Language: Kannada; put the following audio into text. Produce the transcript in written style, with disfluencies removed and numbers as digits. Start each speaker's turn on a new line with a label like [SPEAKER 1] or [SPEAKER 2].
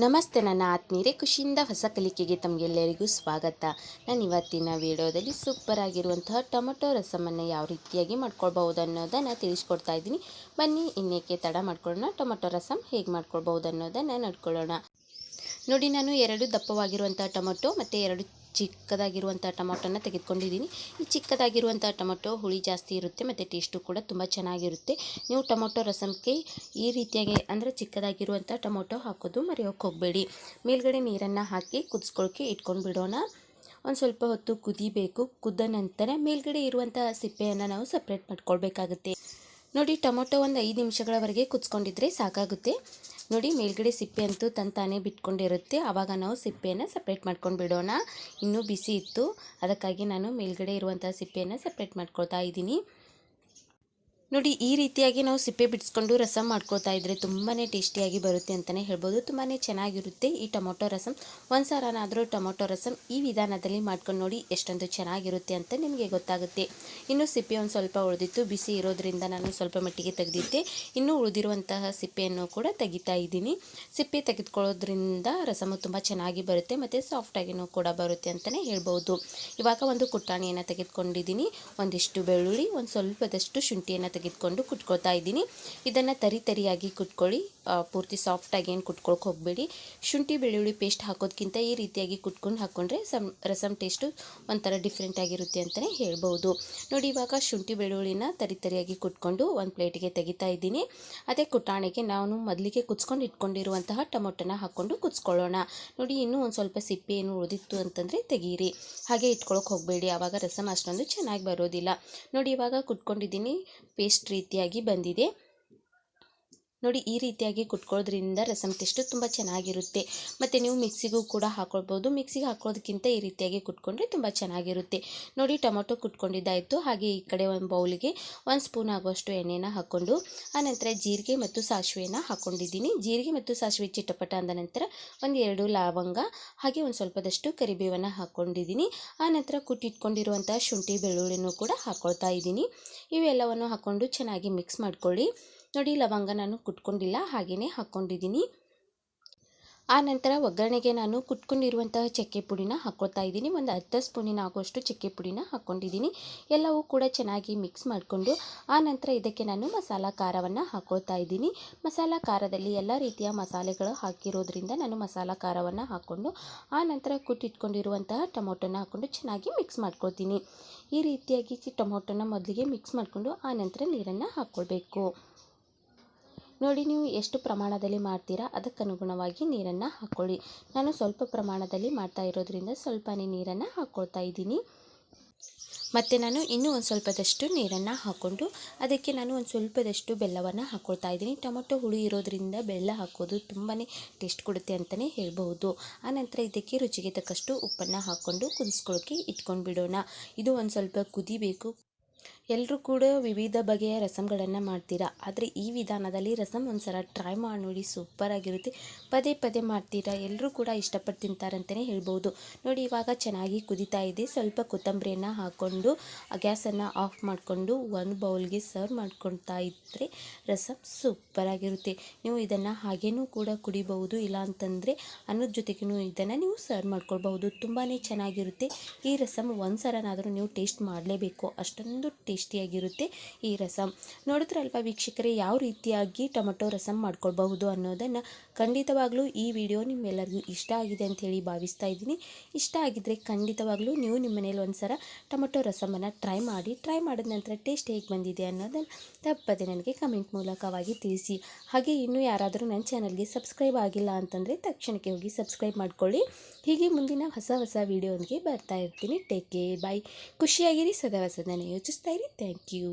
[SPEAKER 1] ನಮಸ್ತೆ ನನ್ನ ಆತ್ಮೀಯರೇ, ಖುಷಿಯಿಂದ ಹೊಸ ಕಲಿಕೆಗೆ ತಮಗೆಲ್ಲರಿಗೂ ಸ್ವಾಗತ. ನಾನು ಇವತ್ತಿನ ವಿಡಿಯೋದಲ್ಲಿ ಸೂಪರ್ ಆಗಿರುವಂತಹ ಟೊಮೆಟೊ ರಸಮನ್ನು ಯಾವ ರೀತಿಯಾಗಿ ಮಾಡ್ಕೊಳ್ಬಹುದು ಅನ್ನೋದನ್ನು ತಿಳಿಸ್ಕೊಡ್ತಾ ಇದ್ದೀನಿ. ಬನ್ನಿ ಇನ್ನೇಕೆ ತಡ ಮಾಡ್ಕೊಳ್ಳೋಣ, ಟೊಮೆಟೊ ರಸಮ್ ಹೇಗೆ ಮಾಡ್ಕೊಳ್ಬಹುದು ಅನ್ನೋದನ್ನು ನೋಡ್ಕೊಳ್ಳೋಣ. ನೋಡಿ, ನಾನು 2 ದಪ್ಪವಾಗಿರುವಂಥ ಟೊಮೆಟೊ ಮತ್ತು 2 ಚಿಕ್ಕದಾಗಿರುವಂಥ ಟೊಮೆಟೊನ ತೆಗೆದುಕೊಂಡಿದ್ದೀನಿ. ಈ ಚಿಕ್ಕದಾಗಿರುವಂಥ ಟೊಮೆಟೊ ಹುಳಿ ಜಾಸ್ತಿ ಇರುತ್ತೆ ಮತ್ತು ಟೇಸ್ಟು ಕೂಡ ತುಂಬ ಚೆನ್ನಾಗಿರುತ್ತೆ. ನೀವು ಟೊಮೆಟೊ ರಸಮ್ಗೆ ಈ ರೀತಿಯಾಗಿ ಅಂದರೆ ಚಿಕ್ಕದಾಗಿರುವಂಥ ಟೊಮೆಟೊ ಹಾಕೋದು ಮರೆಯೋಕ್ಕೆ ಹೋಗಬೇಡಿ. ಮೇಲ್ಗಡೆ ನೀರನ್ನು ಹಾಕಿ ಕುದಿಸ್ಕೊಳ್ಳೋಕ್ಕೆ ಇಟ್ಕೊಂಡು ಬಿಡೋಣ. ಒಂದು ಸ್ವಲ್ಪ ಹೊತ್ತು ಕುದಿಬೇಕು. ಕುದ್ದ ನಂತರ ಮೇಲ್ಗಡೆ ಇರುವಂಥ ಸಿಪ್ಪೆಯನ್ನು ನಾವು ಸಪ್ರೇಟ್ ಮಾಡ್ಕೊಳ್ಬೇಕಾಗುತ್ತೆ. ನೋಡಿ, ಟೊಮೆಟೊ ಒಂದು 5 ನಿಮಿಷಗಳವರೆಗೆ ಕುದಿಸ್ಕೊಂಡಿದ್ರೆ ಸಾಕಾಗುತ್ತೆ. ನೋಡಿ, ಮೇಲ್ಗಡೆ ಸಿಪ್ಪೆ ಅಂತೂ ತಾನೇ ಬಿಟ್ಕೊಂಡಿರುತ್ತೆ. ಆವಾಗ ನಾವು ಸಿಪ್ಪೆಯನ್ನು ಸಪ್ರೇಟ್ ಮಾಡ್ಕೊಂಡು ಬಿಡೋಣ. ಇನ್ನೂ ಬಿಸಿ ಇತ್ತು, ಅದಕ್ಕಾಗಿ ನಾನು ಮೇಲ್ಗಡೆ ಇರುವಂಥ ಸಿಪ್ಪೆಯನ್ನು ಸಪ್ರೇಟ್ ಮಾಡ್ಕೊಳ್ತಾ ಇದ್ದೀನಿ. ನೋಡಿ, ಈ ರೀತಿಯಾಗಿ ನಾವು ಸಿಪ್ಪೆ ಬಿಡಿಸ್ಕೊಂಡು ರಸಮ್ ಮಾಡ್ಕೊಳ್ತಾ ಇದ್ದರೆ ತುಂಬಾ ಟೇಸ್ಟಿಯಾಗಿ ಬರುತ್ತೆ ಅಂತಲೇ ಹೇಳ್ಬೋದು. ತುಂಬಾ ಚೆನ್ನಾಗಿರುತ್ತೆ ಈ ಟೊಮೊಟೊ ರಸಮ್. ಒಂದು ಸಾರನಾದರೂ ಟೊಮೊಟೊ ರಸಮ್ ಈ ವಿಧಾನದಲ್ಲಿ ಮಾಡ್ಕೊಂಡು ನೋಡಿ, ಎಷ್ಟೊಂದು ಚೆನ್ನಾಗಿರುತ್ತೆ ಅಂತ ನಿಮಗೆ ಗೊತ್ತಾಗುತ್ತೆ. ಇನ್ನು ಸಿಪ್ಪೆ ಒಂದು ಸ್ವಲ್ಪ ಉಳಿದಿತ್ತು, ಬಿಸಿ ಇರೋದ್ರಿಂದ ನಾನು ಸ್ವಲ್ಪ ಮಟ್ಟಿಗೆ ತೆಗೆದಿದ್ದೆ. ಇನ್ನೂ ಉಳಿದಿರುವಂತಹ ಸಿಪ್ಪೆಯನ್ನು ಕೂಡ ತೆಗಿತಾ ಇದ್ದೀನಿ. ಸಿಪ್ಪೆ ತೆಗೆದುಕೊಳ್ಳೋದ್ರಿಂದ ರಸಮು ತುಂಬ ಚೆನ್ನಾಗಿ ಬರುತ್ತೆ ಮತ್ತು ಸಾಫ್ಟಾಗಿಯೂ ಕೂಡ ಬರುತ್ತೆ ಅಂತಲೇ ಹೇಳ್ಬೋದು. ಇವಾಗ ಒಂದು ಕುಟ್ಟಾಣಿಯನ್ನು ತೆಗೆದುಕೊಂಡಿದ್ದೀನಿ. ಒಂದಿಷ್ಟು ಬೆಳ್ಳುಳ್ಳಿ, ಒಂದು ಸ್ವಲ್ಪದಷ್ಟು ಶುಂಠಿಯನ್ನು ತೆಗೆದುಕೊಂಡು ಕುಟ್ಕೊಳ್ತಾ ಇದ್ದೀನಿ. ಇದನ್ನು ತರಿಯಾಗಿ ಕುಟ್ಕೊಳ್ಳಿ, ಪೂರ್ತಿ ಸಾಫ್ಟಾಗಿ ಏನು ಕುಟ್ಕೊಳಕ್ಕೆ ಹೋಗಬೇಡಿ. ಶುಂಠಿ ಬೆಳ್ಳುಳ್ಳಿ ಪೇಸ್ಟ್ ಹಾಕೋದಕ್ಕಿಂತ ಈ ರೀತಿಯಾಗಿ ಕುಟ್ಕೊಂಡು ಹಾಕ್ಕೊಂಡ್ರೆ ರಸಮ್ ಟೇಸ್ಟು ಒಂಥರ ಡಿಫ್ರೆಂಟ್ ಆಗಿರುತ್ತೆ ಅಂತಲೇ ಹೇಳ್ಬೋದು. ನೋಡಿ, ಇವಾಗ ಶುಂಠಿ ಬೆಳ್ಳುಳ್ಳಿನ ತರಿಯಾಗಿ ಕುಟ್ಕೊಂಡು ಒಂದು ಪ್ಲೇಟಿಗೆ ತೆಗಿತಾ ಇದ್ದೀನಿ. ಅದೇ ಕುಟಾಣಿಗೆ ನಾನು ಮೊದಲಿಗೆ ಕುದಿಸ್ಕೊಂಡು ಇಟ್ಕೊಂಡಿರುವಂತಹ ಟೊಮೊಟೊನ ಹಾಕ್ಕೊಂಡು ಕುದಿಸ್ಕೊಳ್ಳೋಣ. ನೋಡಿ, ಇನ್ನೂ ಒಂದು ಸ್ವಲ್ಪ ಸಿಪ್ಪೆ ಏನು ಉಳಿದಿತ್ತು ಅಂತಂದರೆ ತೆಗೀರಿ, ಹಾಗೆ ಇಟ್ಕೊಳಕ್ಕೆ ಹೋಗಬೇಡಿ, ಆವಾಗ ರಸಮ್ ಅಷ್ಟೊಂದು ಚೆನ್ನಾಗಿ ಬರೋದಿಲ್ಲ. ನೋಡಿ, ಇವಾಗ ಕುಟ್ಕೊಂಡಿದ್ದೀನಿ, ಪೇಸ್ಟ್ ರೀತಿಯಾಗಿ ಬಂದಿದೆ. ನೋಡಿ, ಈ ರೀತಿಯಾಗಿ ಕುಟ್ಕೊಳ್ಳೋದ್ರಿಂದ ರಸಮ್ ಟೇಸ್ಟು ತುಂಬ ಚೆನ್ನಾಗಿರುತ್ತೆ. ಮತ್ತು ನೀವು ಮಿಕ್ಸಿಗೂ ಕೂಡ ಹಾಕ್ಕೊಳ್ಬೋದು. ಮಿಕ್ಸಿಗೆ ಹಾಕೋದಕ್ಕಿಂತ ಈ ರೀತಿಯಾಗಿ ಕುಟ್ಕೊಂಡ್ರೆ ತುಂಬ ಚೆನ್ನಾಗಿರುತ್ತೆ. ನೋಡಿ, ಟೊಮೊಟೊ ಕುಟ್ಕೊಂಡಿದ್ದಾಯಿತು. ಹಾಗೆ ಈ ಕಡೆ ಒಂದು ಬೌಲಿಗೆ 1 ಸ್ಪೂನ್ ಆಗುವಷ್ಟು ಎಣ್ಣೆನ ಹಾಕ್ಕೊಂಡು ಆನಂತರ ಜೀರಿಗೆ ಮತ್ತು ಸಾಸಿವೆನ ಹಾಕ್ಕೊಂಡಿದ್ದೀನಿ. ಜೀರಿಗೆ ಮತ್ತು ಸಾಸಿವೆ ಚಿಟಪಟ ಅಂದ ನಂತರ 1-2 ಲವಂಗ, ಹಾಗೆ ಒಂದು ಸ್ವಲ್ಪದಷ್ಟು ಕರಿಬೇವನ್ನು ಹಾಕ್ಕೊಂಡಿದ್ದೀನಿ. ಆನಂತರ ಕುಟ್ಟಿಟ್ಕೊಂಡಿರುವಂಥ ಶುಂಠಿ ಬೆಳ್ಳುಳ್ಳಿನೂ ಕೂಡ ಹಾಕ್ಕೊಳ್ತಾ ಇದ್ದೀನಿ. ಇವೆಲ್ಲವನ್ನು ಹಾಕ್ಕೊಂಡು ಚೆನ್ನಾಗಿ ಮಿಕ್ಸ್ ಮಾಡ್ಕೊಳ್ಳಿ. ನೋಡಿ, ಲವಂಗ ನಾನು ಕುಟ್ಕೊಂಡಿಲ್ಲ, ಹಾಗೆಯೇ ಹಾಕ್ಕೊಂಡಿದ್ದೀನಿ. ಆ ನಂತರ ಒಗ್ಗರಣೆಗೆ ನಾನು ಕುಟ್ಕೊಂಡಿರುವಂತಹ ಚಕ್ಕೆ ಪುಡಿನ ಹಾಕ್ಕೊಳ್ತಾ ಇದ್ದೀನಿ. ಒಂದು 10 ಸ್ಪೂನಿನ ಆಗುವಷ್ಟು ಚಕ್ಕೆ ಪುಡಿನ ಹಾಕ್ಕೊಂಡಿದ್ದೀನಿ. ಎಲ್ಲವೂ ಕೂಡ ಚೆನ್ನಾಗಿ ಮಿಕ್ಸ್ ಮಾಡಿಕೊಂಡು ಆ ನಂತರ ಇದಕ್ಕೆ ನಾನು ಮಸಾಲ ಖಾರವನ್ನು ಹಾಕ್ಕೊಳ್ತಾ ಇದ್ದೀನಿ. ಮಸಾಲ ಖಾರದಲ್ಲಿ ಎಲ್ಲ ರೀತಿಯ ಮಸಾಲೆಗಳು ಹಾಕಿರೋದ್ರಿಂದ ನಾನು ಮಸಾಲ ಖಾರವನ್ನು ಹಾಕ್ಕೊಂಡು ಆ ನಂತರ ಕುಟ್ಟಿಟ್ಕೊಂಡಿರುವಂತಹ ಟೊಮೊಟೊನ ಹಾಕ್ಕೊಂಡು ಚೆನ್ನಾಗಿ ಮಿಕ್ಸ್ ಮಾಡ್ಕೊಳ್ತೀನಿ. ಈ ರೀತಿಯಾಗಿ ಟೊಮೊಟೊನ ಮೊದಲಿಗೆ ಮಿಕ್ಸ್ ಮಾಡಿಕೊಂಡು ಆ ನಂತರ ನೀರನ್ನು ಹಾಕ್ಕೊಳ್ಬೇಕು. ನೋಡಿ, ನೀವು ಎಷ್ಟು ಪ್ರಮಾಣದಲ್ಲಿ ಮಾಡ್ತೀರಾ ಅದಕ್ಕನುಗುಣವಾಗಿ ನೀರನ್ನು ಹಾಕ್ಕೊಳ್ಳಿ. ನಾನು ಸ್ವಲ್ಪ ಪ್ರಮಾಣದಲ್ಲಿ ಮಾಡ್ತಾ ಇರೋದ್ರಿಂದ ಸ್ವಲ್ಪನೇ ನೀರನ್ನು ಹಾಕ್ಕೊಳ್ತಾ ಇದ್ದೀನಿ. ಮತ್ತು ನಾನು ಇನ್ನೂ ಒಂದು ಸ್ವಲ್ಪದಷ್ಟು ನೀರನ್ನು ಹಾಕ್ಕೊಂಡು ಅದಕ್ಕೆ ನಾನು ಒಂದು ಸ್ವಲ್ಪದಷ್ಟು ಬೆಲ್ಲವನ್ನು ಹಾಕ್ಕೊಳ್ತಾ ಇದ್ದೀನಿ. ಟೊಮೊಟೊ ಹುಳಿ ಇರೋದ್ರಿಂದ ಬೆಲ್ಲ ಹಾಕೋದು ತುಂಬಾ ಟೇಸ್ಟ್ ಕೊಡುತ್ತೆ ಅಂತಲೇ ಹೇಳ್ಬೋದು. ಆನಂತರ ಇದಕ್ಕೆ ರುಚಿಗೆ ತಕ್ಕಷ್ಟು ಉಪ್ಪನ್ನು ಹಾಕ್ಕೊಂಡು ಕುದಿಸ್ಕೊಳ್ಳೋಕ್ಕೆ ಇಟ್ಕೊಂಡು ಬಿಡೋಣ. ಇದು ಒಂದು ಸ್ವಲ್ಪ ಕುದಿಬೇಕು. ಎಲ್ಲರೂ ಕೂಡ ವಿವಿಧ ಬಗೆಯ ರಸಮ್ಗಳನ್ನು ಮಾಡ್ತೀರಾ, ಆದರೆ ಈ ವಿಧಾನದಲ್ಲಿ ರಸಮ್ ಒಂದ್ಸಲ ಟ್ರೈ ಮಾಡಿ ನೋಡಿ, ಸೂಪರಾಗಿರುತ್ತೆ. ಪದೇ ಪದೇ ಮಾಡ್ತೀರಾ, ಎಲ್ಲರೂ ಕೂಡ ಇಷ್ಟಪಟ್ಟು ತಿಂತಾರಂತಲೇ ಹೇಳ್ಬೋದು. ನೋಡಿ, ಇವಾಗ ಚೆನ್ನಾಗಿ ಕುದೀತಾ ಇದೆ. ಸ್ವಲ್ಪ ಕೊತ್ತಂಬರಿಯನ್ನು ಹಾಕ್ಕೊಂಡು ಗ್ಯಾಸನ್ನು ಆಫ್ ಮಾಡಿಕೊಂಡು ಒಂದು ಬೌಲ್ಗೆ ಸರ್ವ್ ಮಾಡ್ಕೊಳ್ತಾ ಇದ್ದರೆ ರಸಮ್ ಸೂಪರಾಗಿರುತ್ತೆ. ನೀವು ಇದನ್ನು ಹಾಗೇನೂ ಕೂಡ ಕುಡಿಬಹುದು, ಇಲ್ಲ ಅಂತಂದರೆ ಅನ್ನದ ಜೊತೆಗೂ ಇದನ್ನು ನೀವು ಸರ್ವ್ ಮಾಡ್ಕೊಳ್ಬಹುದು. ತುಂಬಾ ಚೆನ್ನಾಗಿರುತ್ತೆ ಈ ರಸಮ್. ಒಂದು ಸಲನಾದರೂ ನೀವು ಟೇಸ್ಟ್ ಮಾಡಲೇಬೇಕು, ಅಷ್ಟೊಂದು ಟೇಸ್ಟಿಯಾಗಿರುತ್ತೆ ಈ ರಸಮ್. ನೋಡಿದ್ರಲ್ವ ವೀಕ್ಷಕರೇ, ಯಾವ ರೀತಿಯಾಗಿ ಟೊಮೊಟೊ ರಸಮ್ ಮಾಡ್ಕೊಳ್ಬಹುದು ಅನ್ನೋದನ್ನು. ಖಂಡಿತವಾಗ್ಲೂ ಈ ವಿಡಿಯೋ ನಿಮ್ಮೆಲ್ಲರಿಗೂ ಇಷ್ಟ ಆಗಿದೆ ಅಂತ ಹೇಳಿ ಭಾವಿಸ್ತಾ ಇದ್ದೀನಿ. ಇಷ್ಟ ಆಗಿದ್ದರೆ ಖಂಡಿತವಾಗ್ಲೂ ನೀವು ನಿಮ್ಮ ಮನೇಲಿ ಒಂದ್ಸಲ ಟೊಮೊಟೊ ರಸಮನ್ನು ಟ್ರೈ ಮಾಡಿದ ನಂತರ ಟೇಸ್ಟ್ ಹೇಗೆ ಬಂದಿದೆ ಅನ್ನೋದನ್ನು ತಪ್ಪದೆ ನನಗೆ ಕಮೆಂಟ್ ಮೂಲಕವಾಗಿ ತಿಳಿಸಿ. ಹಾಗೆ ಇನ್ನೂ ಯಾರಾದರೂ ನನ್ನ ಚಾನಲ್ಗೆ ಸಬ್ಸ್ಕ್ರೈಬ್ ಆಗಿಲ್ಲ ಅಂತಂದರೆ ತಕ್ಷಣಕ್ಕೆ ಹೋಗಿ ಸಬ್ಸ್ಕ್ರೈಬ್ ಮಾಡ್ಕೊಳ್ಳಿ. ಹೀಗೆ ಮುಂದಿನ ಹೊಸ ವಿಡಿಯೋನಿಗೆ ಬರ್ತಾ ಇರ್ತೀನಿ. ಟೇಕ್ ಕೇರ್, ಬಾಯ್. ಖುಷಿಯಾಗಿರಿ, ಸದಾ ಹೊಸದನ್ನು ಯೋಚಿಸ್ತಾ ಇರಿ. Thank you.